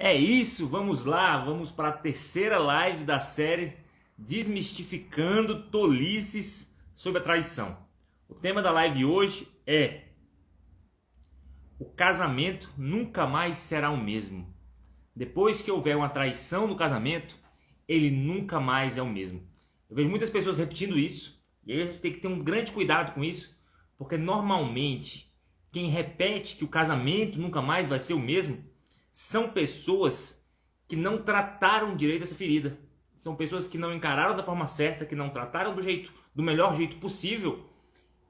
É isso, vamos lá, vamos para a terceira live da série Desmistificando Tolices sobre a Traição. O tema da live hoje é: o casamento nunca mais será o mesmo. Depois que houver uma traição no casamento, ele nunca mais é o mesmo. Eu vejo muitas pessoas repetindo isso, e aí a gente tem que ter um grande cuidado com isso, porque normalmente quem repete que o casamento nunca mais vai ser o mesmo são pessoas que não trataram direito essa ferida. São pessoas que não encararam da forma certa, que não trataram do melhor jeito possível.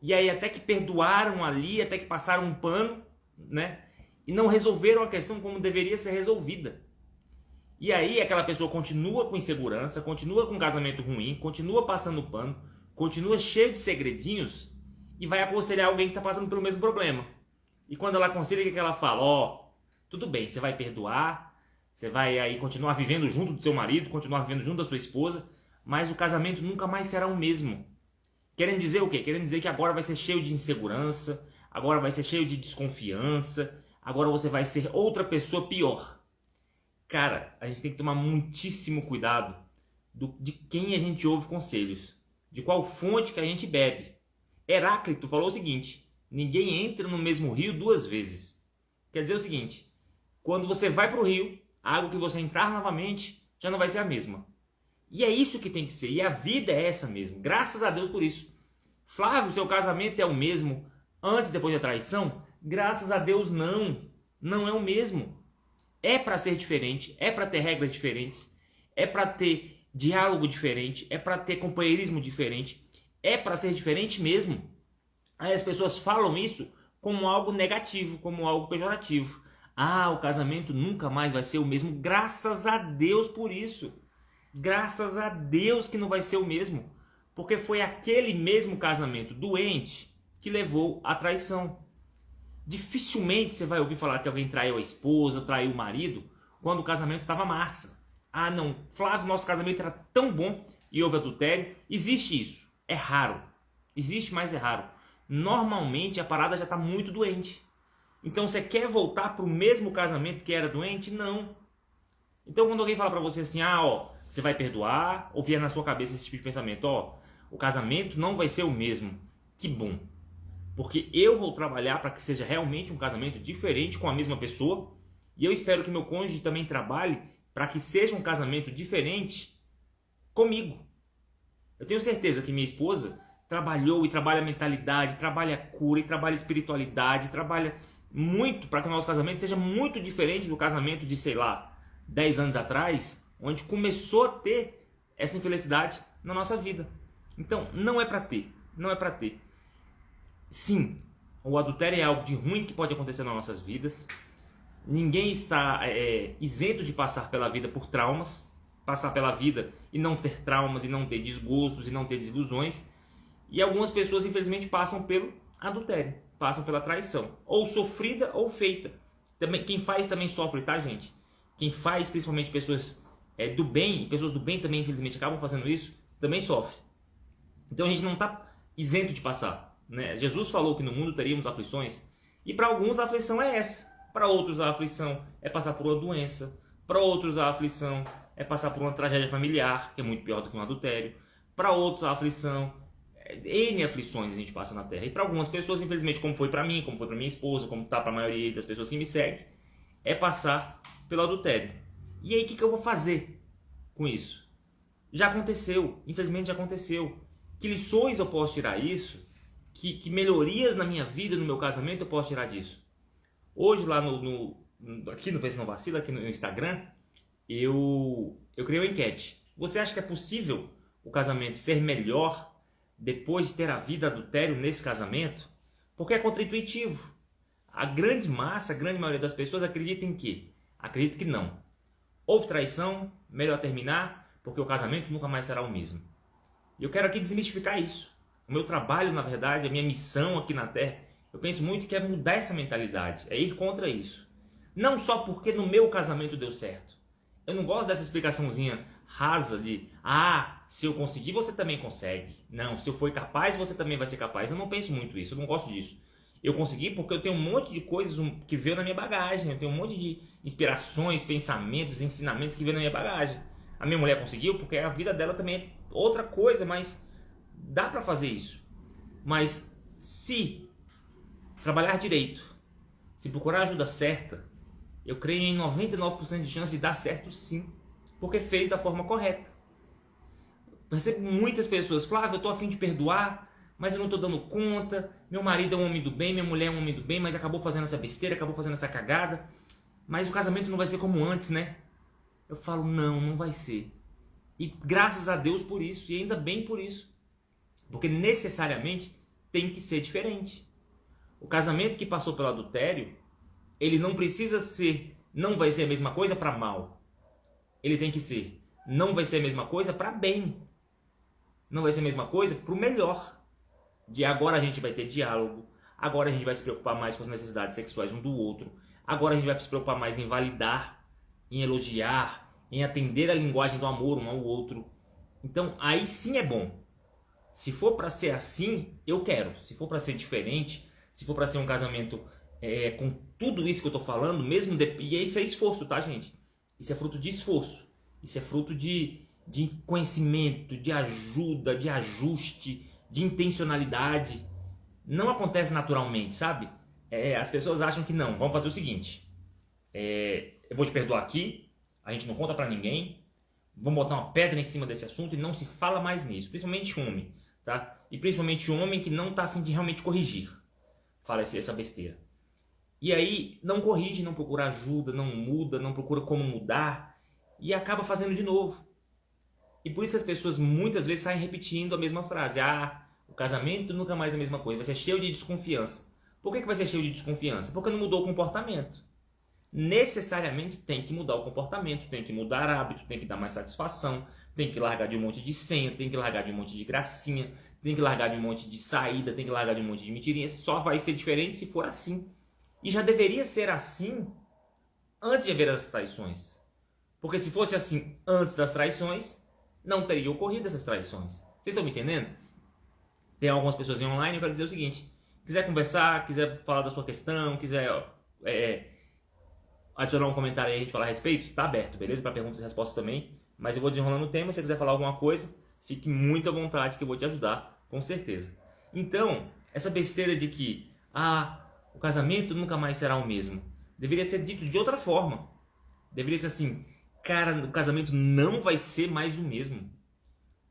E aí até que perdoaram ali, até que passaram um pano, né? E não resolveram a questão como deveria ser resolvida. E aí aquela pessoa continua com insegurança, continua com um casamento ruim, continua passando pano, continua cheio de segredinhos e vai aconselhar alguém que está passando pelo mesmo problema. E quando ela aconselha, o que ela fala? Tudo bem, você vai perdoar, você vai aí continuar vivendo junto do seu marido, continuar vivendo junto da sua esposa, mas o casamento nunca mais será o mesmo. Querem dizer o quê? Querem dizer que agora vai ser cheio de insegurança, agora vai ser cheio de desconfiança, agora você vai ser outra pessoa pior. Cara, a gente tem que tomar muitíssimo cuidado de quem a gente ouve conselhos, de qual fonte que a gente bebe. Heráclito falou o seguinte: ninguém entra no mesmo rio duas vezes. Quer dizer o seguinte: quando você vai para o rio, a água que você entrar novamente já não vai ser a mesma. E é isso que tem que ser. E a vida é essa mesmo. Graças a Deus por isso. Flávio, seu casamento é o mesmo antes e depois da traição? Graças a Deus não. Não é o mesmo. É para ser diferente. É para ter regras diferentes. É para ter diálogo diferente. É para ter companheirismo diferente. É para ser diferente mesmo. Aí as pessoas falam isso como algo negativo, como algo pejorativo. O casamento nunca mais vai ser o mesmo. Graças a Deus por isso. Graças a Deus que não vai ser o mesmo. Porque foi aquele mesmo casamento doente que levou à traição. Dificilmente você vai ouvir falar que alguém traiu a esposa, traiu o marido, quando o casamento estava massa. Não, Flávio, nosso casamento era tão bom e houve adultério. Existe isso. É raro. Existe, mas é raro. Normalmente a parada já está muito doente. Então você quer voltar para o mesmo casamento que era doente? Não. Então quando alguém fala para você assim, você vai perdoar, ou vier na sua cabeça esse tipo de pensamento, o casamento não vai ser o mesmo. Que bom. Porque eu vou trabalhar para que seja realmente um casamento diferente com a mesma pessoa, e eu espero que meu cônjuge também trabalhe para que seja um casamento diferente comigo. Eu tenho certeza que minha esposa trabalhou e trabalha mentalidade, trabalha cura e trabalha espiritualidade, trabalha muito para que o nosso casamento seja muito diferente do casamento de, 10 anos atrás, onde começou a ter essa infelicidade na nossa vida. Então, não é para ter. Não é para ter. Sim, o adultério é algo de ruim que pode acontecer nas nossas vidas. Ninguém está isento de passar pela vida por traumas, passar pela vida e não ter traumas, e não ter desgostos, e não ter desilusões. E algumas pessoas, infelizmente, passam pelo adultério, passam pela traição, ou sofrida ou feita. Também, quem faz também sofre, tá, gente? Quem faz, principalmente pessoas do bem, pessoas do bem também, infelizmente, acabam fazendo isso, também sofre. Então a gente não está isento de passar, né? Jesus falou que no mundo teríamos aflições, e para alguns a aflição é essa, para outros a aflição é passar por uma doença, para outros a aflição é passar por uma tragédia familiar, que é muito pior do que um adultério, para outros a aflição N aflições a gente passa na Terra. E para algumas pessoas, infelizmente, como foi para mim, como foi para minha esposa, como tá para a maioria das pessoas que me seguem, é passar pelo adultério. E aí o que eu vou fazer com isso? Já aconteceu, infelizmente já aconteceu. Que lições eu posso tirar isso? Que melhorias na minha vida, no meu casamento eu posso tirar disso? Hoje lá aqui no Vê Se Não Vacila, aqui no Instagram, eu criei uma enquete. Você acha que é possível o casamento ser melhor depois de ter havido adultério nesse casamento? Porque é contraintuitivo. A grande massa, a grande maioria das pessoas acredita em quê? Acredita que não. Houve traição, melhor terminar, porque o casamento nunca mais será o mesmo. E eu quero aqui desmistificar isso. O meu trabalho, na verdade, a minha missão aqui na Terra, eu penso muito que é mudar essa mentalidade, é ir contra isso. Não só porque no meu casamento deu certo. Eu não gosto dessa explicaçãozinha rasa de se eu conseguir, você também consegue. Não, se eu for capaz, você também vai ser capaz. Eu não penso muito isso, eu não gosto disso. Eu consegui porque eu tenho um monte de coisas que veio na minha bagagem. Eu tenho um monte de inspirações, pensamentos, ensinamentos que veio na minha bagagem. A minha mulher conseguiu porque a vida dela também é outra coisa, mas dá pra fazer isso. Mas se trabalhar direito, se procurar a ajuda certa, eu creio em 99% de chance de dar certo sim, porque fez da forma correta. Eu recebo muitas pessoas, Flávio, eu tô a fim de perdoar, mas eu não tô dando conta, meu marido é um homem do bem, minha mulher é um homem do bem, mas acabou fazendo essa besteira, acabou fazendo essa cagada, mas o casamento não vai ser como antes, né? Eu falo, não vai ser. E graças a Deus por isso, e ainda bem por isso. Porque necessariamente tem que ser diferente. O casamento que passou pelo adultério, ele não precisa ser, não vai ser a mesma coisa para mal. Ele tem que ser, não vai ser a mesma coisa para bem. Não vai ser a mesma coisa para o melhor. De agora a gente vai ter diálogo, agora a gente vai se preocupar mais com as necessidades sexuais um do outro, agora a gente vai se preocupar mais em validar, em elogiar, em atender a linguagem do amor um ao outro. Então aí sim é bom. Se for para ser assim, eu quero. Se for para ser diferente, se for para ser um casamento com tudo isso que eu tô falando, mesmo e isso é esforço, tá, gente? Isso é fruto de esforço. Isso é fruto de conhecimento, de ajuda, de ajuste, de intencionalidade. Não acontece naturalmente, sabe? As pessoas acham que não. Vamos fazer o seguinte. Eu vou te perdoar aqui. A gente não conta pra ninguém. Vamos botar uma pedra em cima desse assunto e não se fala mais nisso. Principalmente homem, tá? E principalmente homem que não tá a fim de realmente corrigir. Fala essa besteira. E aí não corrige, não procura ajuda, não muda, não procura como mudar e acaba fazendo de novo. E por isso que as pessoas muitas vezes saem repetindo a mesma frase. O casamento nunca mais é a mesma coisa, vai ser cheio de desconfiança. Por que vai ser cheio de desconfiança? Porque não mudou o comportamento. Necessariamente tem que mudar o comportamento, tem que mudar hábito, tem que dar mais satisfação, tem que largar de um monte de senha, tem que largar de um monte de gracinha, tem que largar de um monte de saída, tem que largar de um monte de mentirinha. Só vai ser diferente se for assim. E já deveria ser assim antes de haver as traições. Porque se fosse assim antes das traições, não teria ocorrido essas traições. Vocês estão me entendendo? Tem algumas pessoas em online, eu quero dizer o seguinte. Quiser conversar, quiser falar da sua questão, quiser adicionar um comentário aí e a gente falar a respeito, tá aberto, beleza? Para perguntas e respostas também. Mas eu vou desenrolando o tema, se você quiser falar alguma coisa, fique muito à vontade que eu vou te ajudar, com certeza. Então, essa besteira de que o casamento nunca mais será o mesmo, deveria ser dito de outra forma. Deveria ser assim, cara, o casamento não vai ser mais o mesmo.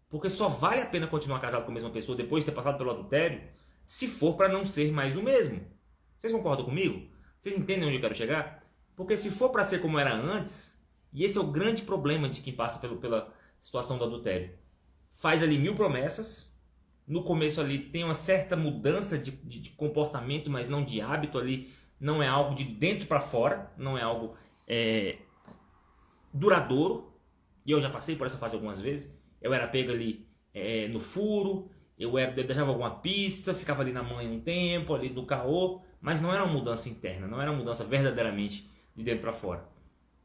Porque só vale a pena continuar casado com a mesma pessoa depois de ter passado pelo adultério, se for para não ser mais o mesmo. Vocês concordam comigo? Vocês entendem onde eu quero chegar? Porque se for para ser como era antes, e esse é o grande problema de quem passa pela situação do adultério, faz ali 1000 promessas, no começo ali tem uma certa mudança de comportamento, mas não de hábito ali, não é algo de dentro para fora, não é algo duradouro, e eu já passei por essa fase algumas vezes. Eu era pego ali no furo, eu deixava alguma pista, ficava ali na mãe um tempo, ali no caô, mas não era uma mudança interna, não era uma mudança verdadeiramente de dentro para fora.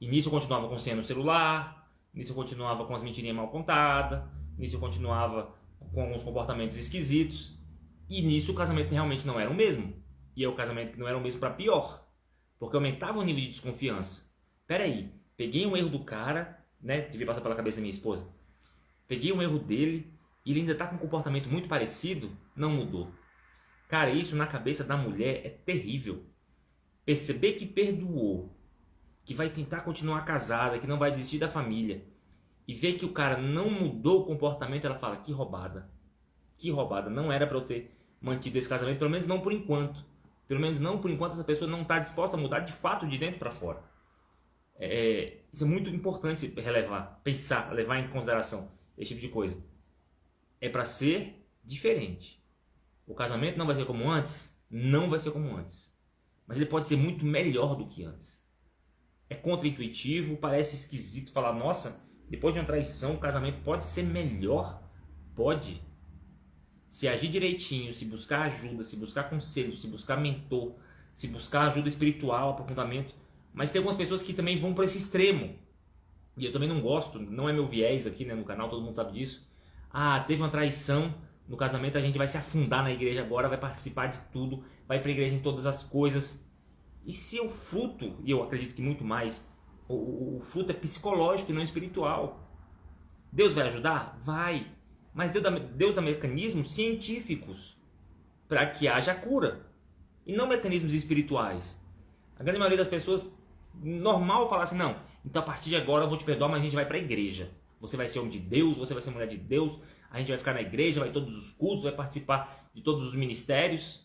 E nisso eu continuava com senha no celular, nisso eu continuava com as mentirinhas mal contadas, nisso eu continuava com alguns comportamentos esquisitos, e nisso o casamento realmente não era o mesmo. E é o casamento que não era o mesmo para pior, porque aumentava o nível de desconfiança. Peraí, peguei um erro do cara, né? Devia passar pela cabeça da minha esposa. Peguei um erro dele e ele ainda está com um comportamento muito parecido, não mudou. Cara, isso na cabeça da mulher é terrível. Perceber que perdoou, que vai tentar continuar casada, que não vai desistir da família, e ver que o cara não mudou o comportamento, ela fala, que roubada. Que roubada, não era para eu ter mantido esse casamento, pelo menos não por enquanto. Pelo menos não por enquanto essa pessoa não está disposta a mudar de fato de dentro para fora. Isso é muito importante relevar, pensar, levar em consideração esse tipo de coisa. É para ser diferente. O casamento não vai ser como antes? Não vai ser como antes. Mas ele pode ser muito melhor do que antes. É contra-intuitivo, parece esquisito falar, nossa, depois de uma traição o casamento pode ser melhor? Pode. Se agir direitinho, se buscar ajuda, se buscar conselho, se buscar mentor, se buscar ajuda espiritual, aprofundamento. Mas tem algumas pessoas que também vão para esse extremo. E eu também não gosto, não é meu viés aqui, né, no canal, todo mundo sabe disso. Teve uma traição, No casamento a gente vai se afundar na igreja agora, vai participar de tudo, vai para a igreja em todas as coisas. E se o fruto, e eu acredito que muito mais, o fruto é psicológico e não espiritual. Deus vai ajudar? Vai. Mas Deus dá mecanismos científicos para que haja cura. E não mecanismos espirituais. A grande maioria das pessoas, normal falar assim, não, então a partir de agora eu vou te perdoar, mas a gente vai para a igreja. Você vai ser homem de Deus, você vai ser mulher de Deus, a gente vai ficar na igreja, vai em todos os cultos, vai participar de todos os ministérios.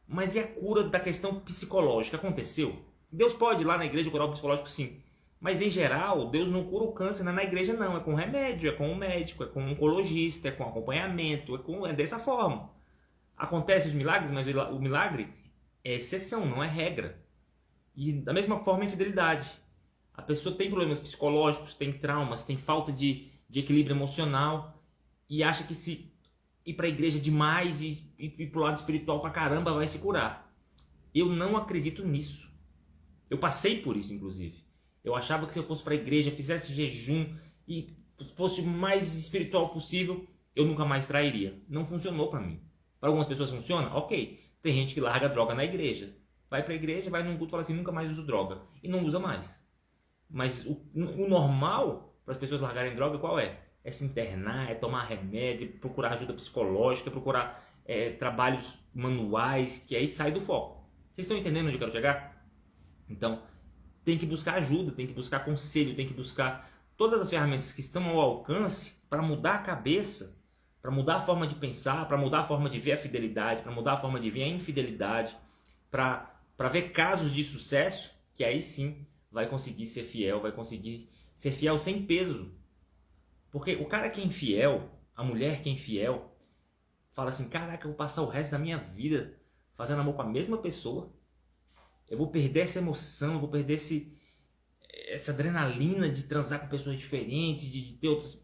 Mas e a cura da questão psicológica? Aconteceu? Deus pode ir lá na igreja curar o psicológico, sim. Mas em geral, Deus não cura o câncer na igreja, não. É com remédio, é com um médico, é com um oncologista, é com acompanhamento, é dessa forma. Acontecem os milagres, mas o milagre é exceção, não é regra. E da mesma forma, a infidelidade. A pessoa tem problemas psicológicos, tem traumas, tem falta de equilíbrio emocional e acha que se ir para a igreja demais e ir para o lado espiritual pra caramba vai se curar. Eu não acredito nisso. Eu passei por isso, inclusive. Eu achava que se eu fosse para a igreja, fizesse jejum e fosse o mais espiritual possível, eu nunca mais trairia. Não funcionou para mim. Para algumas pessoas funciona? Ok. Tem gente que larga droga na igreja. Vai para a igreja, vai num culto e fala assim, nunca mais uso droga. E não usa mais. Mas o normal para as pessoas largarem droga qual é? É se internar, é tomar remédio, procurar ajuda psicológica, procurar trabalhos manuais, que aí sai do foco. Vocês estão entendendo onde eu quero chegar? Então, tem que buscar ajuda, tem que buscar conselho, tem que buscar todas as ferramentas que estão ao alcance para mudar a cabeça, para mudar a forma de pensar, para mudar a forma de ver a fidelidade, para mudar a forma de ver a infidelidade, para ver casos de sucesso, que aí sim vai conseguir ser fiel, vai conseguir ser fiel sem peso. Porque o cara que é infiel, a mulher que é infiel, fala assim, caraca, eu vou passar o resto da minha vida fazendo amor com a mesma pessoa. Eu vou perder essa emoção, eu vou perder essa adrenalina de transar com pessoas diferentes, de ter outras...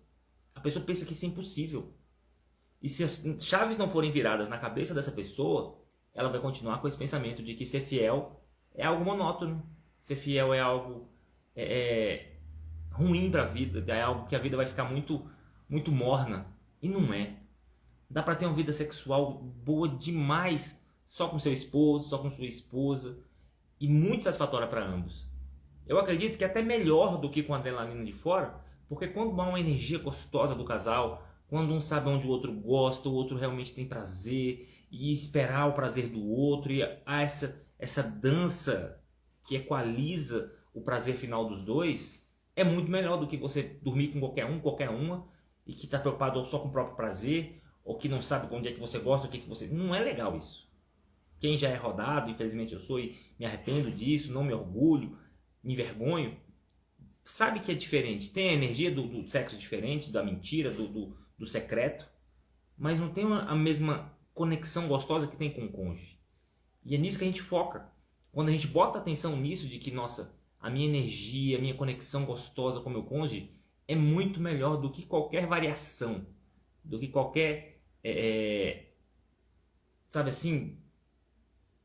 A pessoa pensa que isso é impossível. E se as chaves não forem viradas na cabeça dessa pessoa, ela vai continuar com esse pensamento de que ser fiel é algo monótono. Ser fiel é algo ruim para a vida, é algo que a vida vai ficar muito, muito morna. E não é. Dá para ter uma vida sexual boa demais só com seu esposo, só com sua esposa. E muito satisfatória para ambos. Eu acredito que até melhor do que com a adrenalina de fora, porque quando há uma energia gostosa do casal, quando um sabe onde o outro gosta, o outro realmente tem prazer, e esperar o prazer do outro, e há essa dança que equaliza o prazer final dos dois, é muito melhor do que você dormir com qualquer um, qualquer uma, e que está preocupado só com o próprio prazer, ou que não sabe onde é que você gosta, o que você... Não é legal isso. Quem já é rodado, infelizmente eu sou e me arrependo disso, não me orgulho, me envergonho, sabe que é diferente. Tem a energia do sexo diferente, da mentira, do secreto, mas não tem a mesma conexão gostosa que tem com o cônjuge. E é nisso que a gente foca. Quando a gente bota atenção nisso, de que, nossa, a minha energia, a minha conexão gostosa com o meu cônjuge é muito melhor do que qualquer variação, do que qualquer, sabe assim,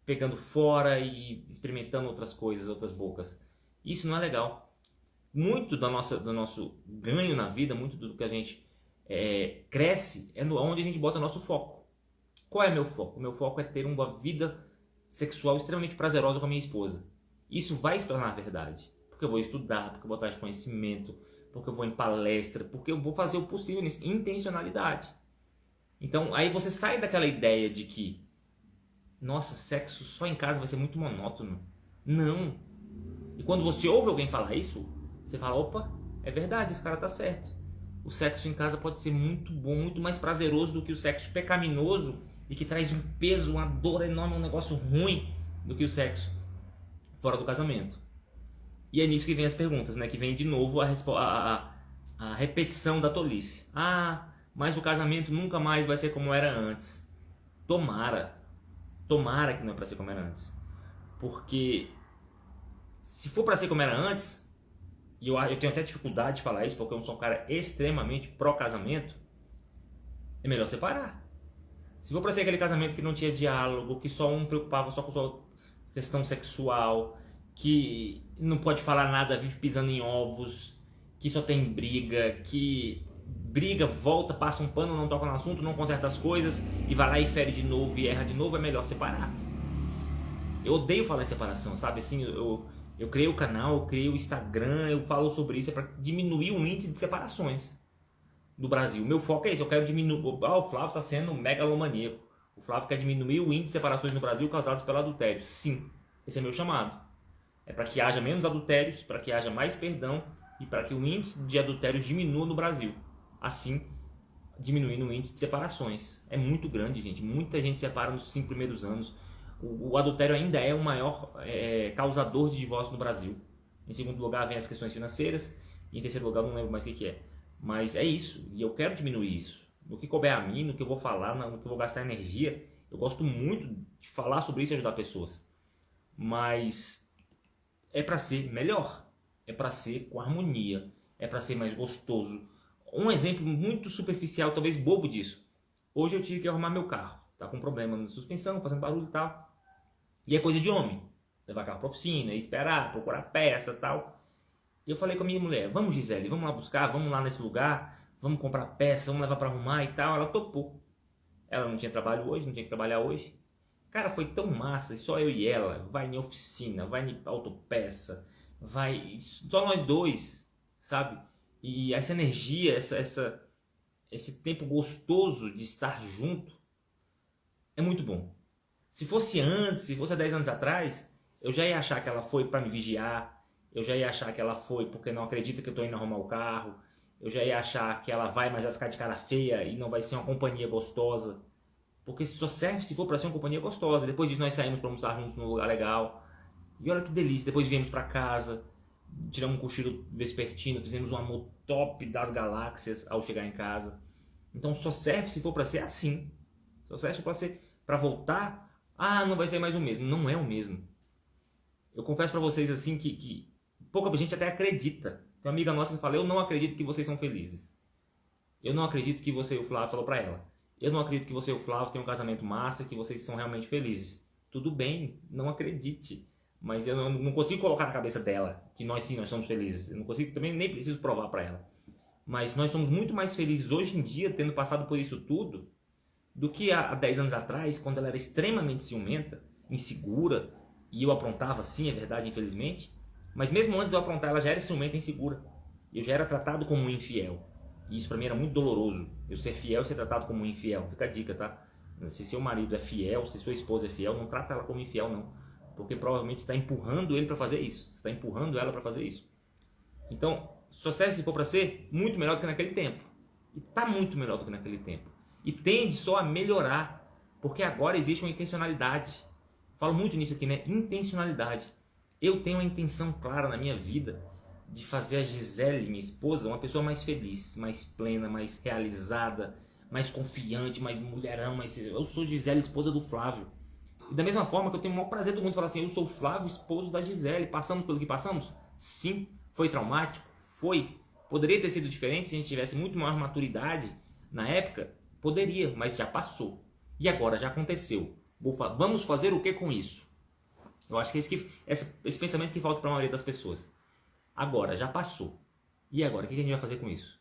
pegando fora e experimentando outras coisas, outras bocas. Isso não é legal. Muito do nosso ganho na vida, muito do que a gente cresce, é onde a gente bota nosso foco. Qual é meu foco? O meu foco é ter uma vida sexual extremamente prazerosa com a minha esposa. Isso vai se tornar verdade. Porque eu vou estudar, porque eu vou atrás de conhecimento, porque eu vou em palestra, porque eu vou fazer o possível nisso. Intencionalidade. Então, aí você sai daquela ideia de que nossa, sexo só em casa vai ser muito monótono. Não. E quando você ouve alguém falar isso, você fala, opa, é verdade, esse cara tá certo. O sexo em casa pode ser muito bom, muito mais prazeroso do que o sexo pecaminoso e que traz um peso, uma dor enorme, um negócio ruim do que o sexo fora do casamento. E é nisso que vem as perguntas, né? Que vem de novo a repetição da tolice. Ah, mas o casamento nunca mais vai ser como era antes. Tomara que não é para ser como era antes. Porque se for para ser como era antes, e eu tenho até dificuldade de falar isso, porque eu sou um cara extremamente pró-casamento, é melhor separar. Se for para ser aquele casamento que não tinha diálogo, que só um preocupava só com sua questão sexual, que não pode falar nada, vive pisando em ovos, que só tem briga, que briga, volta, passa um pano, não toca no assunto, não conserta as coisas e vai lá e fere de novo e erra de novo, é melhor separar. Eu odeio falar em separação, sabe? Assim, eu criei o canal, eu criei o Instagram, eu falo sobre isso, é para diminuir o índice de separações do Brasil. O meu foco é esse, eu quero diminuir. O Flávio está sendo megalomaníaco. O Flávio quer diminuir o índice de separações no Brasil causados pelo adultério. Sim, esse é meu chamado. É para que haja menos adultérios, para que haja mais perdão e para que o índice de adultérios diminua no Brasil. Assim, diminuindo o índice de separações. É muito grande, gente. Muita gente se separa nos 5 primeiros anos. O adultério ainda é o maior causador de divórcio no Brasil. Em segundo lugar, vem as questões financeiras. E em terceiro lugar, não lembro mais o que é. Mas é isso. E eu quero diminuir isso. No que couber a mim, no que eu vou falar, no que eu vou gastar energia. Eu gosto muito de falar sobre isso e ajudar pessoas. Mas é para ser melhor. É para ser com harmonia. É para ser mais gostoso. Um exemplo muito superficial, talvez bobo disso. Hoje eu tive que arrumar meu carro. Tá com problema na suspensão, fazendo barulho e tal. E é coisa de homem. Levar carro para oficina, esperar, procurar peça e tal. E eu falei com a minha mulher, vamos Gisele, vamos lá buscar, vamos lá nesse lugar, vamos comprar peça, vamos levar para arrumar e tal. Ela topou. Ela não tinha trabalho hoje, não tinha que trabalhar hoje. Cara, foi tão massa, só eu e ela. Vai em oficina, vai em autopeça, vai... Só nós dois, sabe? E essa energia, esse tempo gostoso de estar junto é muito bom. Se fosse antes, se fosse há 10 anos atrás, eu já ia achar que ela foi para me vigiar, eu já ia achar que ela foi porque não acredita que eu estou indo arrumar o carro, eu já ia achar que ela vai, mas vai ficar de cara feia e não vai ser uma companhia gostosa, porque só serve se for para ser uma companhia gostosa. Depois disso nós saímos para almoçar juntos num lugar legal, e olha que delícia, depois viemos para casa, tiramos um cochilo vespertino, fizemos um amor top das galáxias ao chegar em casa. Então só serve se for para ser assim, só serve para ser para voltar. Ah, não vai ser mais o mesmo. Não é o mesmo. Eu confesso para vocês assim que pouca gente até acredita. Tem uma amiga nossa que fala, eu não acredito que vocês são felizes. Eu não acredito que você e o Flávio, falou para ela, eu não acredito que você e o Flávio têm um casamento massa, que vocês são realmente felizes. Tudo bem, não acredite. Mas eu não consigo colocar na cabeça dela que nós sim, nós somos felizes. Eu não consigo, também nem preciso provar para ela. Mas nós somos muito mais felizes hoje em dia, tendo passado por isso tudo, do que há 10 anos atrás, quando ela era extremamente ciumenta, insegura, e eu aprontava sim, é verdade, infelizmente, mas mesmo antes de eu aprontar, ela já era ciumenta e insegura. Eu já era tratado como um infiel. E isso pra mim era muito doloroso. Eu ser fiel e ser tratado como um infiel. Fica a dica, tá? Se seu marido é fiel, se sua esposa é fiel, não trata ela como infiel, não. Porque provavelmente você está empurrando ele para fazer isso. Você está empurrando ela para fazer isso. Então, só serve se for para ser muito melhor do que naquele tempo. E tá muito melhor do que naquele tempo. E tende só a melhorar, porque agora existe uma intencionalidade. Falo muito nisso aqui, né? Intencionalidade. Eu tenho uma intenção clara na minha vida de fazer a Gisele, minha esposa, uma pessoa mais feliz, mais plena, mais realizada, mais confiante, mais mulherão, mais... Eu sou Gisele, esposa do Flávio. E da mesma forma que eu tenho o maior prazer do mundo falar assim, eu sou o Flávio, esposo da Gisele. Passamos pelo que passamos? Sim. Foi traumático? Foi. Poderia ter sido diferente se a gente tivesse muito maior maturidade na época? Poderia, mas já passou. E agora já aconteceu. Vamos fazer o que com isso? Eu acho que é esse pensamento que falta para a maioria das pessoas. Agora, já passou. E agora, o que a gente vai fazer com isso?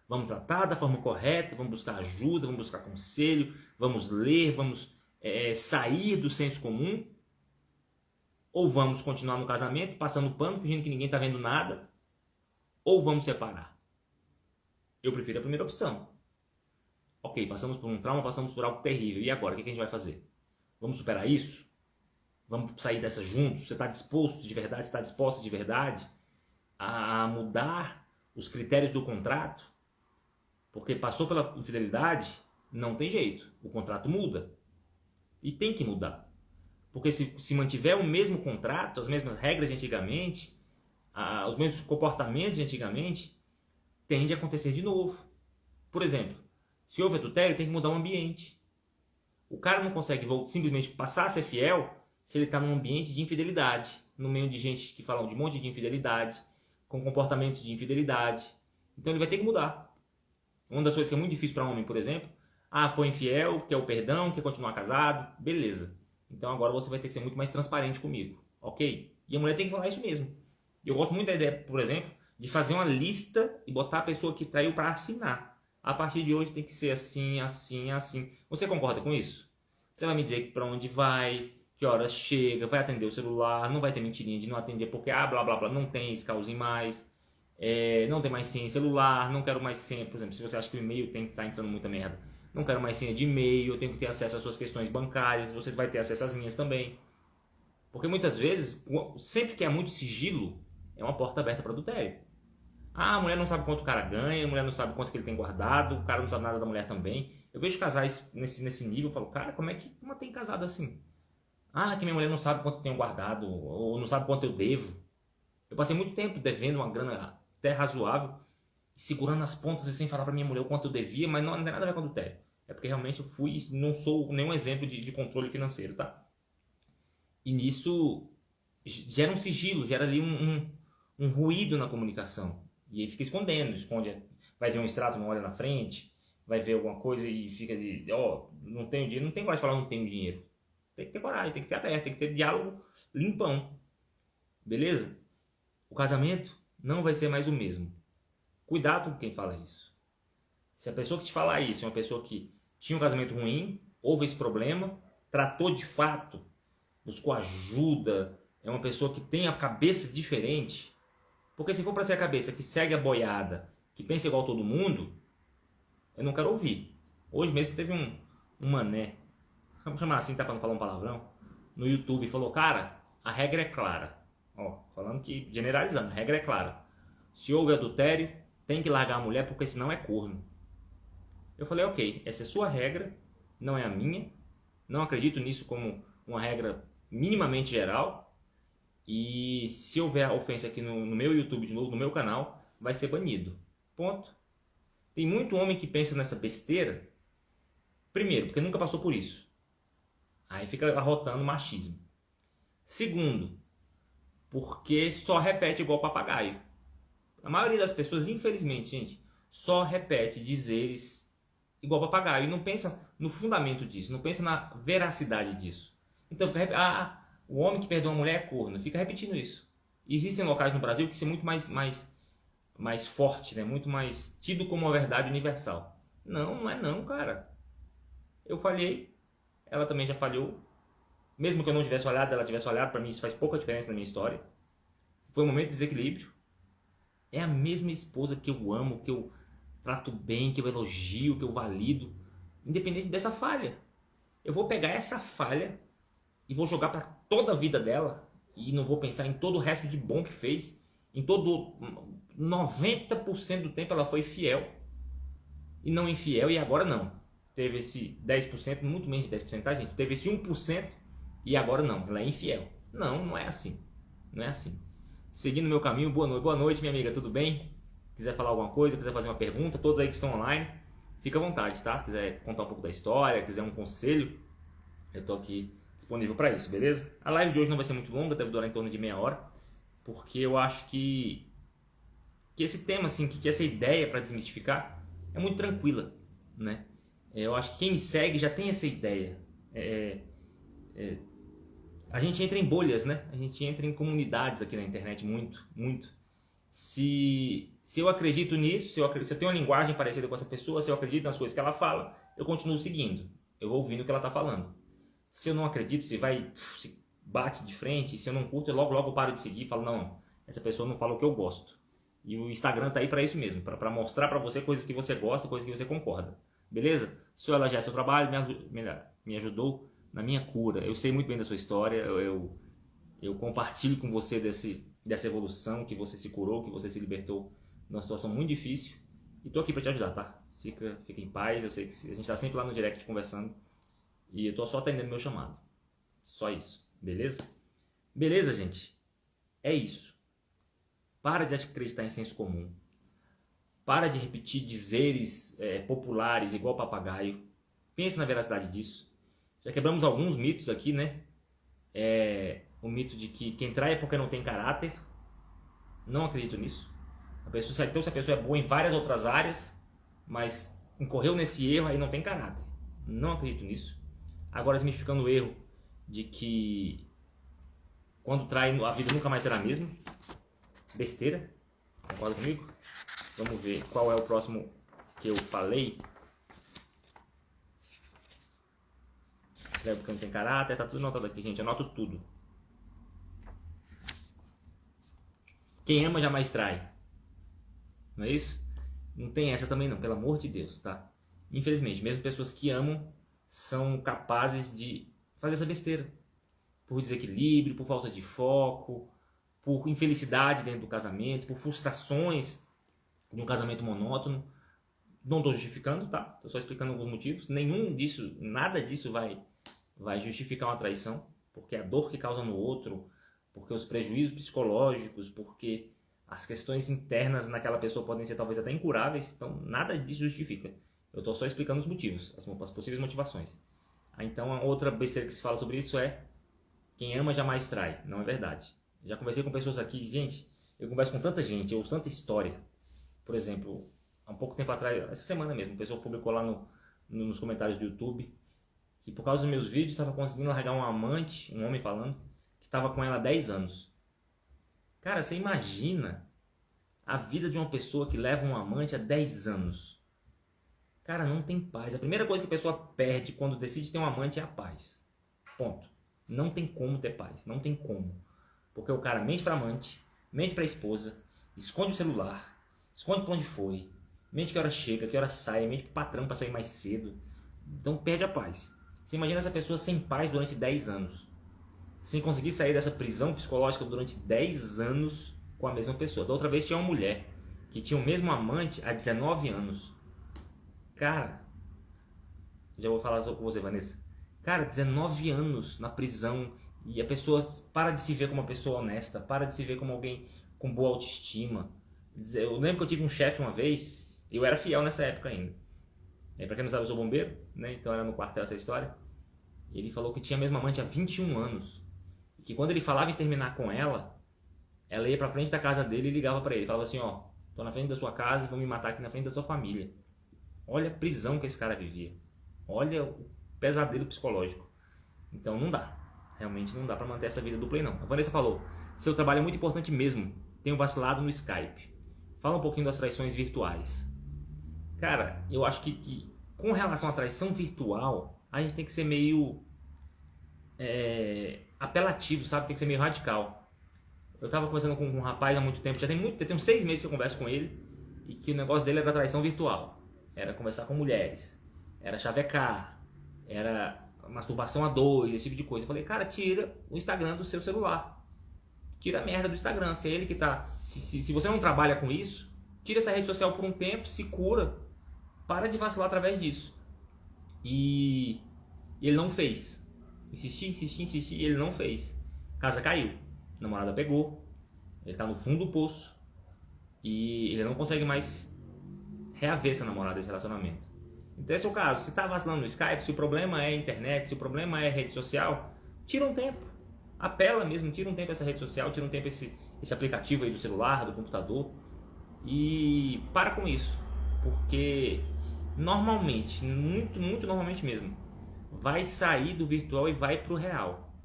Vamos tratar da forma correta, vamos buscar ajuda, vamos buscar conselho, vamos ler, vamos sair do senso comum? Ou vamos continuar no casamento, passando pano, fingindo que ninguém está vendo nada? Ou vamos separar? Eu prefiro a primeira opção. Ok, passamos por um trauma, passamos por algo terrível. E agora, o que a gente vai fazer? Vamos superar isso? Vamos sair dessa juntos? Você está disposto de verdade? Você está disposta de verdade a mudar os critérios do contrato? Porque passou pela infidelidade, não tem jeito. O contrato muda. E tem que mudar. Porque se mantiver o mesmo contrato, as mesmas regras de antigamente, os mesmos comportamentos de antigamente, tende a acontecer de novo. Por exemplo, se houve adultério, tem que mudar o ambiente. O cara não consegue simplesmente passar a ser fiel se ele está num ambiente de infidelidade, no meio de gente que fala de um monte de infidelidade, com comportamentos de infidelidade. Então ele vai ter que mudar. Uma das coisas que é muito difícil para um homem, por exemplo, foi infiel, quer o perdão, quer continuar casado, beleza. Então agora você vai ter que ser muito mais transparente comigo, ok? E a mulher tem que falar isso mesmo. Eu gosto muito da ideia, por exemplo, de fazer uma lista e botar a pessoa que traiu para assinar. A partir de hoje tem que ser assim, assim, assim. Você concorda com isso? Você vai me dizer para onde vai, que horas chega, vai atender o celular, não vai ter mentirinha de não atender porque blá blá blá, não tem esse causinho mais, não tem mais senha de celular, não quero mais senha, por exemplo, se você acha que o e-mail tem que estar entrando muita merda, não quero mais senha de e-mail, eu tenho que ter acesso às suas questões bancárias, você vai ter acesso às minhas também. Porque muitas vezes, sempre que é muito sigilo, é uma porta aberta para adultério. Ah, a mulher não sabe quanto o cara ganha, a mulher não sabe quanto que ele tem guardado, o cara não sabe nada da mulher também. Eu vejo casais nesse nível, eu falo, cara, como tem casado assim? Ah, que minha mulher não sabe quanto eu tenho guardado, ou não sabe quanto eu devo. Eu passei muito tempo devendo uma grana até razoável, segurando as pontas e sem falar pra minha mulher o quanto eu devia, mas não tem nada a ver com adultério. É porque realmente eu não sou nenhum exemplo de controle financeiro, tá? E nisso gera um sigilo, gera ali um ruído na comunicação. E aí fica esconde, vai ver um extrato, não olha na frente, vai ver alguma coisa e fica de, não tenho dinheiro, não tem coragem de falar não tenho dinheiro. Tem que ter coragem, tem que ter aberto, tem que ter diálogo limpão. Beleza? O casamento não vai ser mais o mesmo. Cuidado com quem fala isso. Se a pessoa que te falar isso é uma pessoa que tinha um casamento ruim, houve esse problema, tratou de fato, buscou ajuda, é uma pessoa que tem a cabeça diferente. Porque se for para ser a cabeça que segue a boiada, que pensa igual todo mundo, eu não quero ouvir. Hoje mesmo teve um mané, vamos chamar assim, tá para não falar um palavrão, no YouTube falou, cara, a regra é clara. Falando que, generalizando, a regra é clara. Se houve adultério, tem que largar a mulher porque senão é corno. Eu falei, ok, essa é a sua regra, não é a minha. Não acredito nisso como uma regra minimamente geral. E se houver ofensa aqui no meu YouTube de novo, no meu canal, vai ser banido. Ponto. Tem muito homem que pensa nessa besteira. Primeiro, porque nunca passou por isso. Aí fica arrotando machismo. Segundo, porque só repete igual papagaio. A maioria das pessoas, infelizmente, gente, só repete dizeres igual papagaio e não pensa no fundamento disso, não pensa na veracidade disso. Então fica repetindo, o homem que perdoa a mulher é corno, fica repetindo isso. E existem locais no Brasil que isso é muito mais forte, né? Muito mais tido como uma verdade universal. Não é não, cara. Eu falhei, ela também já falhou. Mesmo que eu não tivesse olhado, ela tivesse olhado, para mim isso faz pouca diferença na minha história. Foi um momento de desequilíbrio. É a mesma esposa que eu amo, que eu trato bem, que eu elogio, que eu valido, independente dessa falha. Eu vou pegar essa falha e vou jogar para toda a vida dela e não vou pensar em todo o resto de bom que fez. Em todo 90% do tempo ela foi fiel e não infiel, e agora não. Teve esse 10%, muito menos de 10%, tá, gente? Teve esse 1% e agora não, ela é infiel. Não é assim. Não é assim. Seguindo o meu caminho, boa noite, minha amiga, tudo bem? Quiser falar alguma coisa, quiser fazer uma pergunta, todos aí que estão online, fica à vontade, tá? Quiser contar um pouco da história, quiser um conselho, eu tô aqui disponível para isso, beleza? A live de hoje não vai ser muito longa, deve durar em torno de meia hora, porque eu acho que esse tema, assim, que essa ideia para desmistificar é muito tranquila, né? Eu acho que quem me segue já tem essa ideia. A gente entra em bolhas, né? A gente entra em comunidades aqui na internet, muito. Se eu acredito nisso, se eu tenho uma linguagem parecida com essa pessoa, se eu acredito nas coisas que ela fala, eu continuo seguindo. Eu vou ouvindo o que ela está falando. Se eu não acredito, se bate de frente, se eu não curto, eu logo paro de seguir e falo, não, essa pessoa não fala o que eu gosto. E o Instagram tá aí para isso mesmo, para mostrar para você coisas que você gosta, coisas que você concorda. Beleza? Se eu elogiar seu trabalho, me ajudou na minha cura. Eu sei muito bem da sua história, eu compartilho com você dessa evolução, que você se curou, que você se libertou numa situação muito difícil. E tô aqui para te ajudar, tá? Fica em paz, eu sei que a gente tá sempre lá no direct conversando. E eu tô só atendendo meu chamado. Só isso, beleza? Beleza, gente? É isso. Para de acreditar em senso comum. Para de repetir dizeres populares igual papagaio. Pense na veracidade disso. Já quebramos alguns mitos aqui, né? O mito de que quem trai é porque não tem caráter. Não acredito nisso. Então, se a pessoa é boa em várias outras áreas, mas incorreu nesse erro, aí não tem caráter. Não acredito nisso. Agora, desmistificando o erro de que quando trai, a vida nunca mais será a mesma. Besteira. Concorda comigo? Vamos ver qual é o próximo que eu falei. Lembra porque não tem caráter, tá tudo anotado aqui, gente. Anoto tudo. Quem ama jamais trai. Não é isso? Não tem essa também não, pelo amor de Deus, tá? Infelizmente, mesmo pessoas que amam são capazes de fazer essa besteira. Por desequilíbrio, por falta de foco, por infelicidade dentro do casamento, por frustrações de um casamento monótono. Não estou justificando, tá? Estou só explicando alguns motivos. Nada disso vai justificar uma traição, porque a dor que causa no outro, porque os prejuízos psicológicos, porque as questões internas naquela pessoa podem ser talvez até incuráveis. Então, nada disso justifica. Eu estou só explicando os motivos, as possíveis motivações. Então, a outra besteira que se fala sobre isso é: quem ama jamais trai. Não é verdade. Já conversei com pessoas aqui, gente, eu converso com tanta gente, eu ouço tanta história. Por exemplo, há um pouco tempo atrás, essa semana mesmo, uma pessoa publicou lá nos comentários do YouTube que por causa dos meus vídeos estava conseguindo largar um amante, um homem falando, que estava com ela há 10 anos. Cara, você imagina a vida de uma pessoa que leva um amante há 10 anos. Cara, não tem paz. A primeira coisa que a pessoa perde quando decide ter um amante é a paz. Ponto. Não tem como ter paz. Não tem como. Porque o cara mente pra amante, mente pra esposa, esconde o celular, esconde pra onde foi, mente que hora chega, que hora sai, mente pro patrão pra sair mais cedo. Então perde a paz. Você imagina essa pessoa sem paz durante 10 anos. Sem conseguir sair dessa prisão psicológica durante 10 anos com a mesma pessoa. Da outra vez tinha uma mulher que tinha o mesmo amante há 19 anos. Cara, já vou falar com você, Vanessa. Cara, 19 anos na prisão e a pessoa para de se ver como uma pessoa honesta, para de se ver como alguém com boa autoestima. Eu lembro que eu tive um chefe uma vez, eu era fiel nessa época ainda. Pra quem não sabe, eu sou bombeiro, né? Então era no quartel essa história. Ele falou que tinha a mesma amante há 21 anos. E que quando ele falava em terminar com ela ia pra frente da casa dele e ligava pra ele. Falava assim, ó, tô na frente da sua casa e vão me matar aqui na frente da sua família. Olha a prisão que esse cara vivia. Olha o pesadelo psicológico. Então não dá. Realmente não dá pra manter essa vida dupla aí não. A Vanessa falou, seu trabalho é muito importante mesmo. Tenho vacilado no Skype. Fala um pouquinho das traições virtuais. Cara, eu acho que com relação à traição virtual, a gente tem que ser meio apelativo, sabe? Tem que ser meio radical. Eu tava conversando com um rapaz há muito tempo, já tem uns 6 meses que eu converso com ele, e que o negócio dele era traição virtual. Era conversar com mulheres, era chavecar, era masturbação a dois, esse tipo de coisa. Eu falei, cara, tira o Instagram do seu celular. Tira a merda do Instagram. Se é ele que tá. Se você não trabalha com isso, tira essa rede social por um tempo, se cura, para de vacilar através disso. E ele não fez. Insisti, e ele não fez. Casa caiu. A namorada pegou. Ele tá no fundo do poço. E ele não consegue mais reaver essa namorada, esse relacionamento. Então esse é o caso. Se tá vacilando no Skype, se o problema é internet, se o problema é rede social, tira um tempo. Apela mesmo, tira um tempo essa rede social, tira um tempo esse aplicativo aí do celular, do computador. E para com isso. Porque normalmente, muito normalmente mesmo, vai sair do virtual e vai pro real.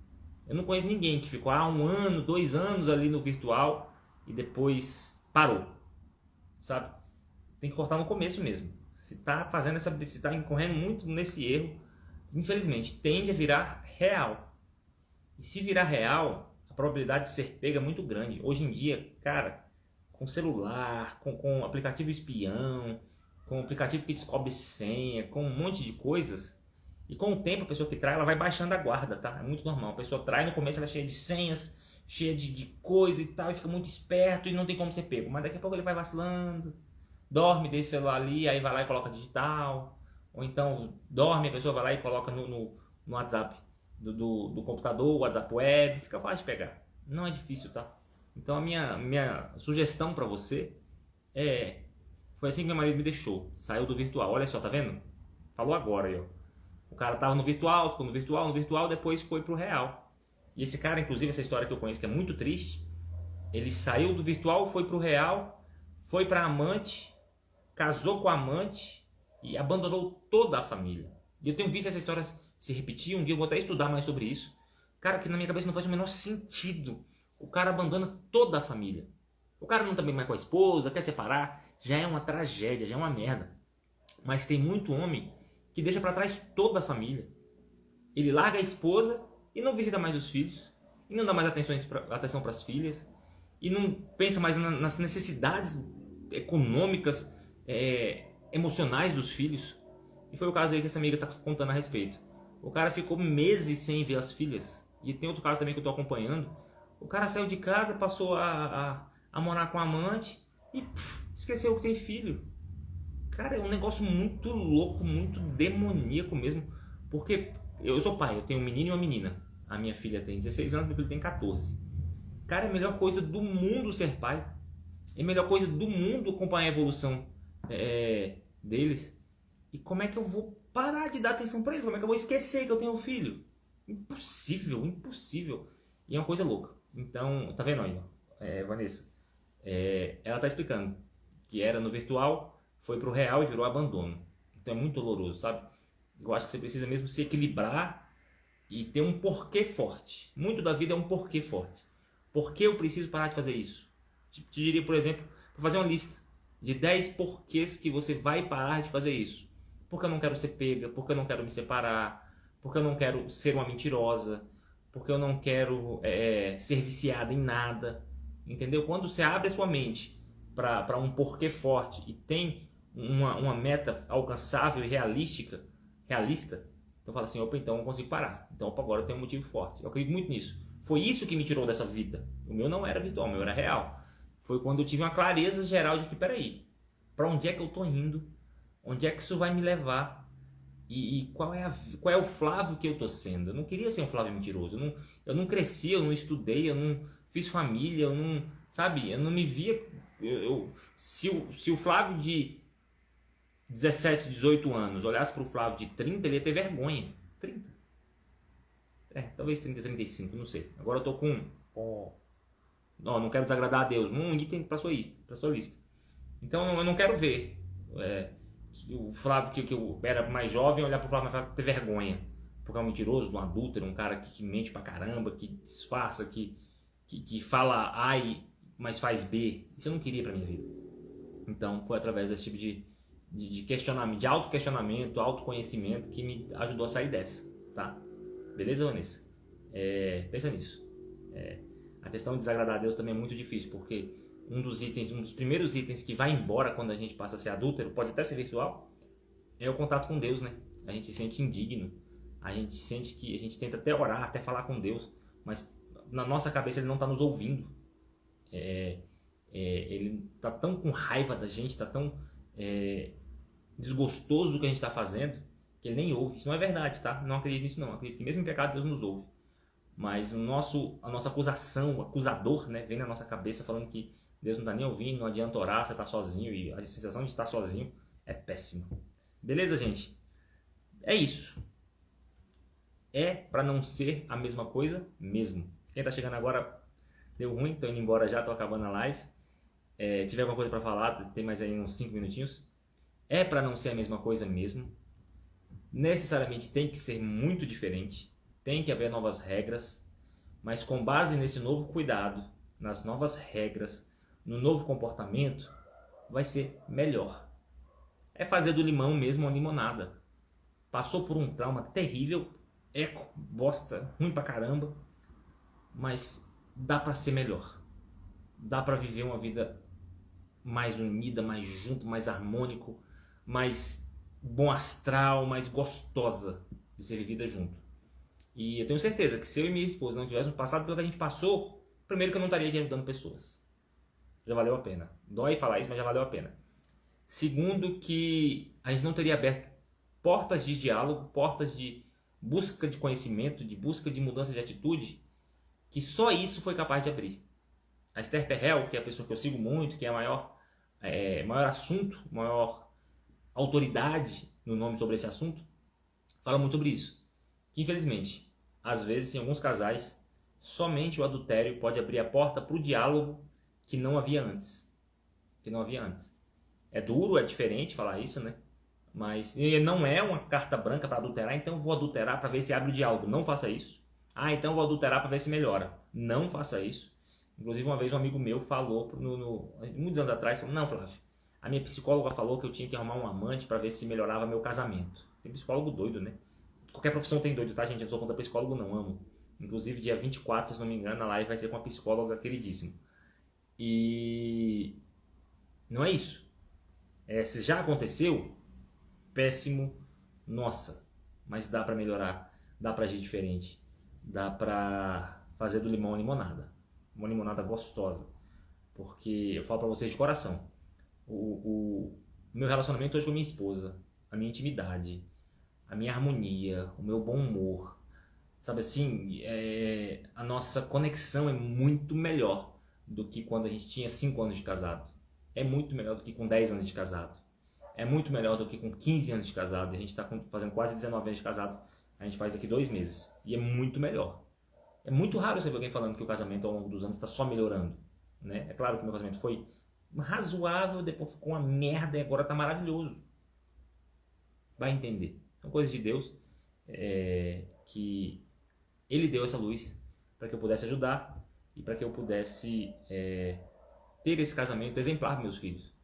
Eu não conheço ninguém que ficou 1 ano, 2 anos ali no virtual e depois parou, sabe? Tem que cortar no começo mesmo. Se tá incorrendo muito nesse erro, infelizmente tende a virar real. E se virar real, a probabilidade de ser pega é muito grande. Hoje em dia, cara, com celular, com aplicativo espião, com aplicativo que descobre senha, com um monte de coisas. E com o tempo, a pessoa que trai, ela vai baixando a guarda, tá? É muito normal. A pessoa trai, no começo ela é cheia de senhas, cheia de coisa e tal, e fica muito esperto e não tem como ser pego. Mas daqui a pouco ele vai vacilando, dorme, deixa o celular ali, aí vai lá e coloca digital. Ou então dorme, a pessoa vai lá e coloca no WhatsApp do computador, o WhatsApp web, fica fácil de pegar. Não é difícil, tá? Então a minha sugestão pra você foi assim que meu marido me deixou. Saiu do virtual. Olha só, tá vendo? Falou agora aí, ó. O cara tava no virtual, ficou no virtual, depois foi pro real. E esse cara, inclusive, essa história que eu conheço que é muito triste, ele saiu do virtual, foi pro real, foi pra amante, casou com a amante e abandonou toda a família. E eu tenho visto essa história se repetir, um dia eu vou até estudar mais sobre isso. Cara, que na minha cabeça não faz o menor sentido. O cara abandona toda a família. O cara não tá bem mais com a esposa, quer separar, já é uma tragédia, já é uma merda. Mas tem muito homem que deixa pra trás toda a família. Ele larga a esposa e não visita mais os filhos, e não dá mais atenção para as filhas, e não pensa mais nas necessidades econômicas, emocionais dos filhos. E foi o caso aí que essa amiga tá contando a respeito. O cara ficou meses sem ver as filhas. E tem outro caso também que eu tô acompanhando. O cara saiu de casa, passou a morar com a amante e esqueceu que tem filho. Cara, é um negócio muito louco, muito demoníaco mesmo. Porque eu sou pai, eu tenho um menino e uma menina. A minha filha tem 16 anos, meu filho tem 14. Cara, é a melhor coisa do mundo ser pai. É a melhor coisa do mundo acompanhar a evolução deles. E como é que eu vou parar de dar atenção pra eles? Como é que eu vou esquecer que eu tenho um filho? Impossível, impossível. E é uma coisa louca. Então, tá vendo aí, Vanessa? Ela tá explicando que era no virtual, foi pro real e virou abandono. Então é muito doloroso, sabe? Eu acho que você precisa mesmo se equilibrar e ter um porquê forte. Muito da vida é um porquê forte. Por que eu preciso parar de fazer isso? Te diria, por exemplo, para fazer uma lista de 10 porquês que você vai parar de fazer isso. Porque eu não quero ser pega, porque eu não quero me separar, porque eu não quero ser uma mentirosa, porque eu não quero ser viciada em nada. Entendeu? Quando você abre a sua mente para um porquê forte e tem uma meta alcançável e realista, então fala assim, opa, então eu consigo parar. Então, opa, agora eu tenho um motivo forte. Eu acredito muito nisso. Foi isso que me tirou dessa vida. O meu não era virtual, o meu era real. Foi quando eu tive uma clareza geral de que, peraí, para onde é que eu tô indo? Onde é que isso vai me levar? E qual é o Flávio que eu tô sendo? Eu não queria ser um Flávio mentiroso. Eu não cresci, eu não estudei, eu não fiz família, eu não, sabe? Eu não me via... Se o Flávio de 17, 18 anos olhasse para o Flávio de 30, ele ia ter vergonha. 30. Talvez 30, 35, não sei. Agora eu tô com... não quero desagradar a Deus. Um item para sua lista. Então eu não quero ver o Flávio que eu era mais jovem olhar para o Flávio mais Flávio ter vergonha. Porque é um mentiroso, um adúltero, um cara que mente pra caramba, que disfarça, que fala A mas faz B. Isso eu não queria pra minha vida. Então foi através desse tipo de questionamento, de autoquestionamento, autoconhecimento que me ajudou a sair dessa, tá? Beleza, Vanessa? Pensa nisso. A questão de desagradar a Deus também é muito difícil, porque um dos primeiros itens que vai embora quando a gente passa a ser adúltero, pode até ser virtual, é o contato com Deus, né? A gente se sente indigno, a gente sente que a gente tenta até orar, até falar com Deus, mas na nossa cabeça ele não está nos ouvindo. Ele está tão com raiva da gente, está tão desgostoso do que a gente está fazendo, que ele nem ouve. Isso não é verdade, tá? Não acredito nisso não. Acredito que mesmo em pecado Deus nos ouve. Mas a nossa acusação, o acusador, né, vem na nossa cabeça falando que Deus não está nem ouvindo, não adianta orar, você está sozinho, e a sensação de estar sozinho é péssima. Beleza, gente? É isso. É para não ser a mesma coisa mesmo. Quem está chegando agora deu ruim, tô indo embora já, tô acabando a live. Tiver alguma coisa para falar, tem mais aí uns 5 minutinhos. É para não ser a mesma coisa mesmo. Necessariamente tem que ser muito diferente. Tem que haver novas regras. Mas com base nesse novo cuidado, nas novas regras, no novo comportamento, vai ser melhor. É fazer do limão mesmo uma limonada. Passou por um trauma terrível, bosta, ruim pra caramba, mas dá pra ser melhor. Dá pra viver uma vida mais unida, mais junto, mais harmônico, mais bom astral, mais gostosa de ser vivida junto. E eu tenho certeza que se eu e minha esposa não tivéssemos passado pelo que a gente passou, primeiro que eu não estaria aqui ajudando pessoas. Já valeu a pena. Dói falar isso, mas já valeu a pena. Segundo, que a gente não teria aberto portas de diálogo, portas de busca de conhecimento, de busca de mudança de atitude, que só isso foi capaz de abrir. A Esther Perel, que é a pessoa que eu sigo muito, que é a maior assunto, maior autoridade no nome sobre esse assunto, fala muito sobre isso. Que infelizmente, às vezes, em alguns casais, somente o adultério pode abrir a porta para o diálogo que não havia antes. É duro, é diferente falar isso, né? Mas não é uma carta branca para adulterar, então eu vou adulterar para ver se abre o diálogo. Não faça isso. Então eu vou adulterar para ver se melhora. Não faça isso. Inclusive, uma vez um amigo meu falou, muitos anos atrás, falou, não, Flávio, a minha psicóloga falou que eu tinha que arrumar um amante para ver se melhorava meu casamento. Tem psicólogo doido, né? Qualquer profissão tem doido, tá, gente? Eu não sou contra psicólogo, não, amo. Inclusive, dia 24, se não me engano, a live vai ser com uma psicóloga queridíssima. E não é isso. Se já aconteceu, péssimo, nossa, mas dá pra melhorar, dá pra agir diferente, dá pra fazer do limão uma limonada gostosa, porque eu falo pra vocês de coração, o meu relacionamento hoje com a minha esposa, a minha intimidade, a minha harmonia, o meu bom humor, sabe assim, a nossa conexão é muito melhor do que quando a gente tinha 5 anos de casado, é muito melhor do que com 10 anos de casado. É muito melhor do que com 15 anos de casado. A gente está fazendo quase 19 anos de casado. A gente faz daqui 2 meses. E é muito melhor. É muito raro você ver alguém falando que o casamento ao longo dos anos está só melhorando. Né? É claro que o meu casamento foi razoável, depois ficou uma merda e agora está maravilhoso. Vai entender. São coisas de Deus que Ele deu essa luz para que eu pudesse ajudar e para que eu pudesse ter esse casamento exemplar para meus filhos.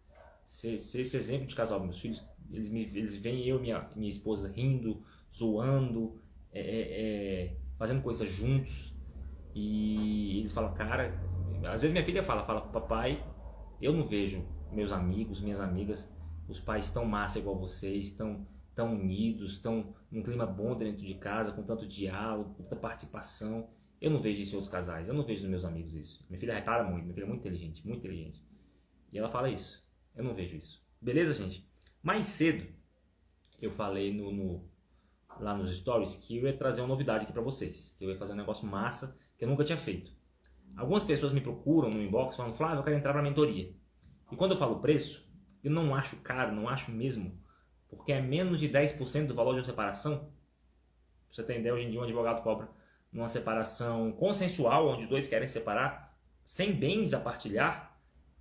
Ser esse exemplo de casal. Meus filhos, eles veem eu e minha esposa rindo, zoando, fazendo coisas juntos. E eles falam, cara, às vezes minha filha fala, papai, eu não vejo meus amigos, minhas amigas, os pais tão massa igual vocês, tão unidos, estão num clima bom dentro de casa, com tanto diálogo, com tanta participação. Eu não vejo isso em outros casais, eu não vejo nos meus amigos isso. Minha filha repara muito, minha filha é muito inteligente, muito inteligente. E ela fala isso. Eu não vejo isso. Beleza, gente? Mais cedo, eu falei lá nos stories que eu ia trazer uma novidade aqui pra vocês. Que eu ia fazer um negócio massa que eu nunca tinha feito. Algumas pessoas me procuram no inbox falando, Flávio, eu quero entrar pra mentoria. E quando eu falo preço, eu não acho caro, não acho mesmo. Porque é menos de 10% do valor de uma separação. Pra você ter ideia, hoje em dia um advogado cobra numa separação consensual, onde os dois querem separar, sem bens a partilhar,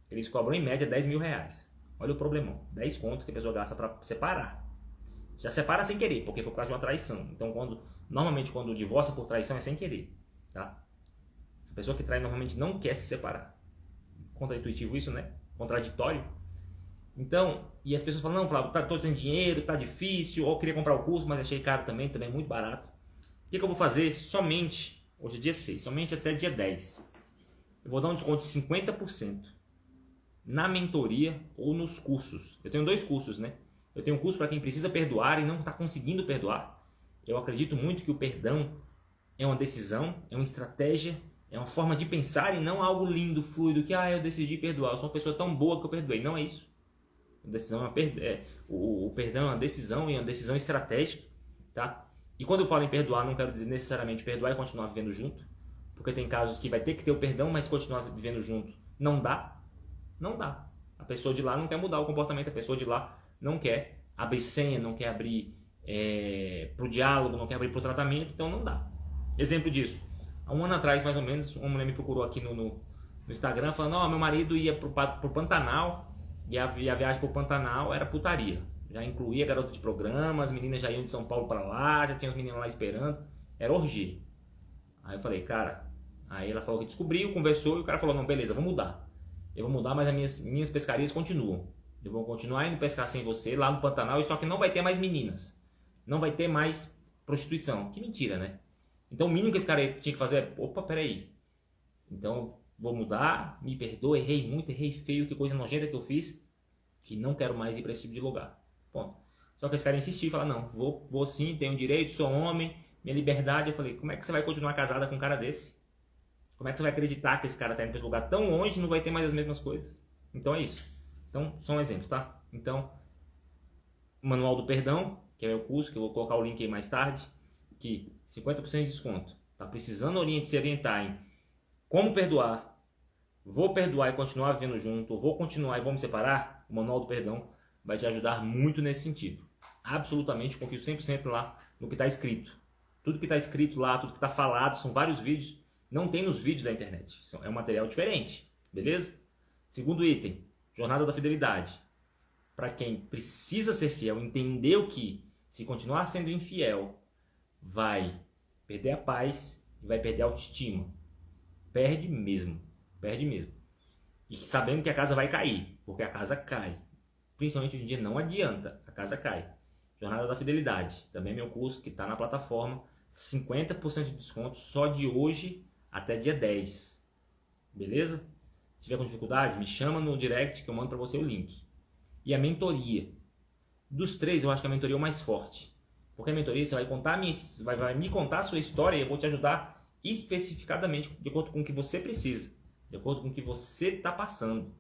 eles cobram em média 10 mil reais. Olha o problemão. 10 conto que a pessoa gasta para separar. Já separa sem querer, porque foi por causa de uma traição. Então, normalmente, quando divórcio por traição é sem querer. Tá? A pessoa que trai normalmente não quer se separar. Contraintuitivo isso, né? Contraditório. Então, e as pessoas falam, não, Flávio, tô sem dinheiro, tá difícil, ou queria comprar o curso, mas achei caro também é muito barato. O que eu vou fazer somente, hoje é dia 6, somente até dia 10? Eu vou dar um desconto de 50%. Na mentoria ou nos cursos. Eu tenho 2 cursos, né? Eu tenho um curso para quem precisa perdoar e não está conseguindo perdoar. Eu acredito muito que o perdão é uma decisão, é uma estratégia, é uma forma de pensar e não algo lindo, fluido, que eu decidi perdoar, eu sou uma pessoa tão boa que eu perdoei. Não é isso. A decisão o perdão é uma decisão e é uma decisão estratégica, tá? E quando eu falo em perdoar, não quero dizer necessariamente perdoar e continuar vivendo junto, porque tem casos que vai ter que ter o perdão, mas continuar vivendo junto não dá. Não dá. A pessoa de lá não quer mudar o comportamento, a pessoa de lá não quer abrir senha, não quer abrir pro diálogo, não quer abrir pro tratamento, então não dá. Exemplo disso. Há um ano atrás, mais ou menos, uma mulher me procurou aqui no Instagram falando, meu marido ia pro Pantanal e a viagem pro Pantanal era putaria. Já incluía garota de programa, as meninas já iam de São Paulo para lá, já tinha os meninos lá esperando, era orgia. Aí eu falei, cara, aí ela falou que descobriu, conversou e o cara falou, não, beleza, vou mudar. Eu vou mudar, mas as minhas pescarias continuam. Eu vou continuar indo pescar sem você lá no Pantanal, e só que não vai ter mais meninas. Não vai ter mais prostituição. Que mentira, né? Então o mínimo que esse cara tinha que fazer é, opa, peraí. Então vou mudar, me perdoa, errei muito, errei feio, que coisa nojenta que eu fiz, que não quero mais ir para esse tipo de lugar. Ponto. Só que esse cara insistiu e falou, não, vou sim, tenho direito, sou homem, minha liberdade. Eu falei, como é que você vai continuar casada com um cara desse? Como é que você vai acreditar que esse cara está indo para esse lugar tão longe e não vai ter mais as mesmas coisas? Então é isso. Então, só um exemplo, tá? Então, Manual do Perdão, que é meu curso, que eu vou colocar o link aí mais tarde, que 50% de desconto. Tá precisando se orientar em como perdoar, vou perdoar e continuar vivendo junto, ou vou continuar e vou me separar? O Manual do Perdão vai te ajudar muito nesse sentido. Absolutamente, confio 100% lá no que está escrito. Tudo que está escrito lá, tudo que está falado, são vários vídeos, não tem nos vídeos da internet. É um material diferente, beleza? Segundo item, Jornada da Fidelidade. Para quem precisa ser fiel, entendeu que se continuar sendo infiel, vai perder a paz e vai perder a autoestima. Perde mesmo. perde mesmo. E sabendo que a casa vai cair, porque a casa cai. Principalmente hoje em dia não adianta, a casa cai. Jornada da Fidelidade, também é meu curso que está na plataforma, 50% de desconto só de hoje até dia 10. Beleza? Se tiver com dificuldade, me chama no direct que eu mando para você o link. E a mentoria. Dos três, eu acho que a mentoria é o mais forte. Porque a mentoria, você vai me contar a sua história e eu vou te ajudar especificadamente de acordo com o que você precisa, de acordo com o que você está passando.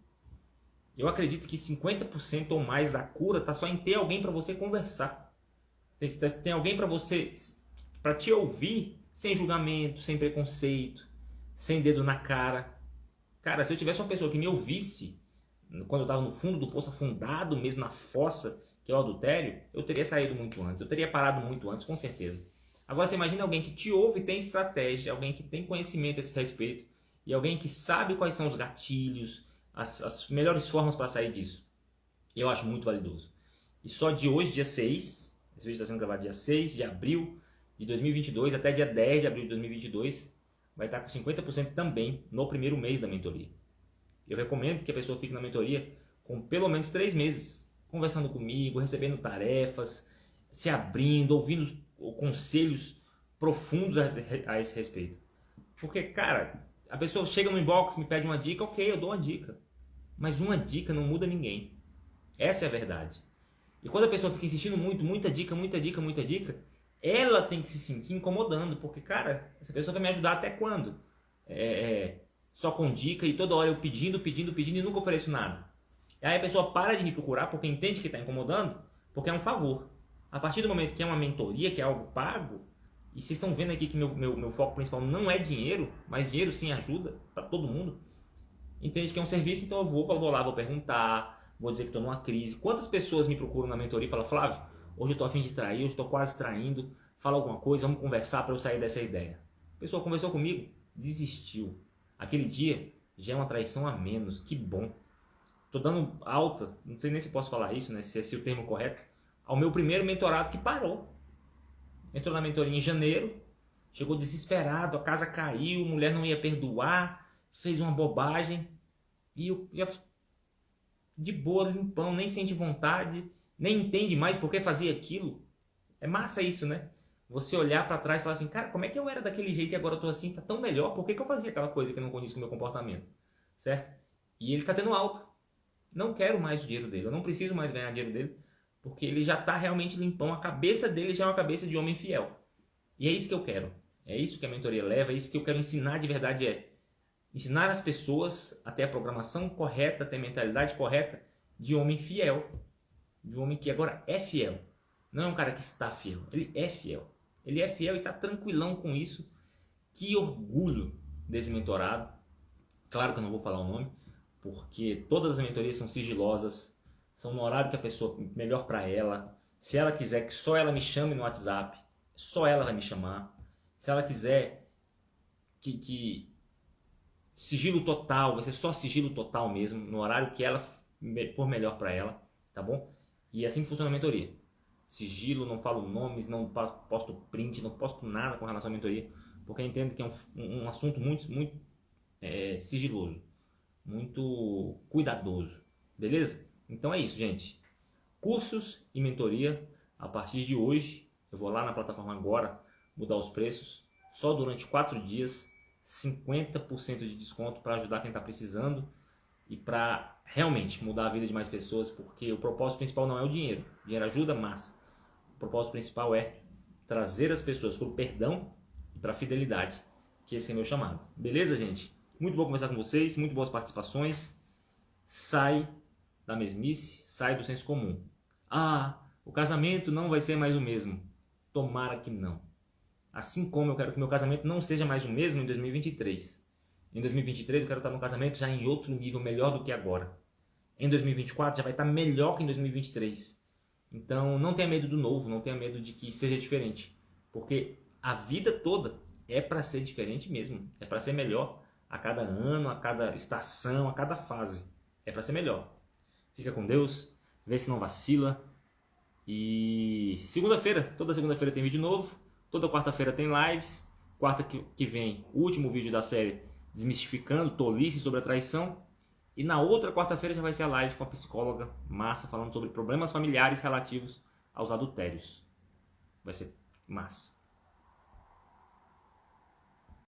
Eu acredito que 50% ou mais da cura está só em ter alguém para você conversar. Tem alguém para te ouvir sem julgamento, sem preconceito, sem dedo na cara. Cara, se eu tivesse uma pessoa que me ouvisse quando eu estava no fundo do poço, afundado mesmo na fossa, que é o adultério, eu teria saído muito antes, eu teria parado muito antes, com certeza. Agora você imagina alguém que te ouve e tem estratégia, alguém que tem conhecimento a esse respeito, e alguém que sabe quais são os gatilhos, as melhores formas para sair disso. Eu acho muito validoso. E só de hoje, dia 6, esse vídeo está sendo gravado dia 6 de abril de 2022, até dia 10 de abril de 2022, vai estar com 50% também no primeiro mês da mentoria. Eu recomendo que a pessoa fique na mentoria com pelo menos 3 meses, conversando comigo, recebendo tarefas, se abrindo, ouvindo conselhos profundos a esse respeito. Porque, cara, a pessoa chega no inbox, me pede uma dica, ok, eu dou uma dica. Mas uma dica não muda ninguém. Essa é a verdade. E quando a pessoa fica insistindo muito, muita dica, ela tem que se sentir incomodando. Porque, cara, essa pessoa vai me ajudar até quando? Só com dica e toda hora eu pedindo e nunca ofereço nada. Aí a pessoa para de me procurar porque entende que está incomodando, porque é um favor. A partir do momento que é uma mentoria, que é algo pago, e vocês estão vendo aqui que meu foco principal não é dinheiro, mas dinheiro sim ajuda para todo mundo, entende que é um serviço, então eu vou lá, vou perguntar, vou dizer que estou numa crise. Quantas pessoas me procuram na mentoria e falam, Flávio, hoje eu estou a fim de trair, hoje estou quase traindo, fala alguma coisa, vamos conversar para eu sair dessa ideia. A pessoa conversou comigo, desistiu. Aquele dia já é uma traição a menos, que bom. Tô dando alta, não sei nem se posso falar isso, né? Se é o termo correto, ao meu primeiro mentorado que parou. Entrou na mentoria em janeiro, chegou desesperado, a casa caiu, a mulher não ia perdoar, fez uma bobagem e eu já de boa, limpão, nem sente vontade, nem entende mais por que fazia aquilo. É massa isso, né? Você olhar para trás e falar assim, cara, como é que eu era daquele jeito e agora eu tô assim, tá tão melhor, por que eu fazia aquela coisa que eu não conheço com o meu comportamento? Certo? E ele tá tendo alta. Não quero mais o dinheiro dele, eu não preciso mais ganhar dinheiro dele, porque ele já está realmente limpão, a cabeça dele já é uma cabeça de homem fiel. E é isso que eu quero, é isso que a mentoria leva, é isso que eu quero ensinar de verdade, ensinar as pessoas a ter a programação correta, a ter a mentalidade correta de homem fiel, de um homem que agora é fiel. Não é um cara que está fiel, ele é fiel. Ele é fiel e está tranquilão com isso. Que orgulho desse mentorado. Claro que eu não vou falar o nome, porque todas as mentorias são sigilosas, são no horário que a pessoa melhor para ela. Se ela quiser que só ela me chame no WhatsApp, só ela vai me chamar. Se ela quiser que sigilo total, vai ser só sigilo total mesmo, no horário que ela for melhor para ela, tá bom? E assim que funciona a mentoria. Sigilo, não falo nomes, não posto print, não posto nada com relação à mentoria, porque eu entendo que é um assunto muito sigiloso, muito cuidadoso, beleza? Então é isso, gente. Cursos e mentoria a partir de hoje. Eu vou lá na plataforma agora mudar os preços. Só durante 4 dias, 50% de desconto para ajudar quem está precisando e para realmente mudar a vida de mais pessoas, porque o propósito principal não é o dinheiro. O dinheiro ajuda, mas o propósito principal é trazer as pessoas para o perdão e para a fidelidade, que esse é meu chamado. Beleza, gente? Muito bom conversar com vocês, muito boas participações. Sai da mesmice, sai do senso comum. Ah, o casamento não vai ser mais o mesmo. Tomara que não. Assim como eu quero que meu casamento não seja mais o mesmo em 2023. Em 2023 eu quero estar num casamento já em outro nível, melhor do que agora. Em 2024 já vai estar melhor que em 2023. Então não tenha medo do novo, não tenha medo de que seja diferente. Porque a vida toda é para ser diferente mesmo. É para ser melhor a cada ano, a cada estação, a cada fase. É para ser melhor. Fica com Deus, vê se não vacila. E segunda-feira, toda segunda-feira tem vídeo novo. Toda quarta-feira tem lives. Quarta que vem, o último vídeo da série desmistificando tolice sobre a traição. E na outra quarta-feira já vai ser a live com a psicóloga Massa, falando sobre problemas familiares relativos aos adultérios. Vai ser massa.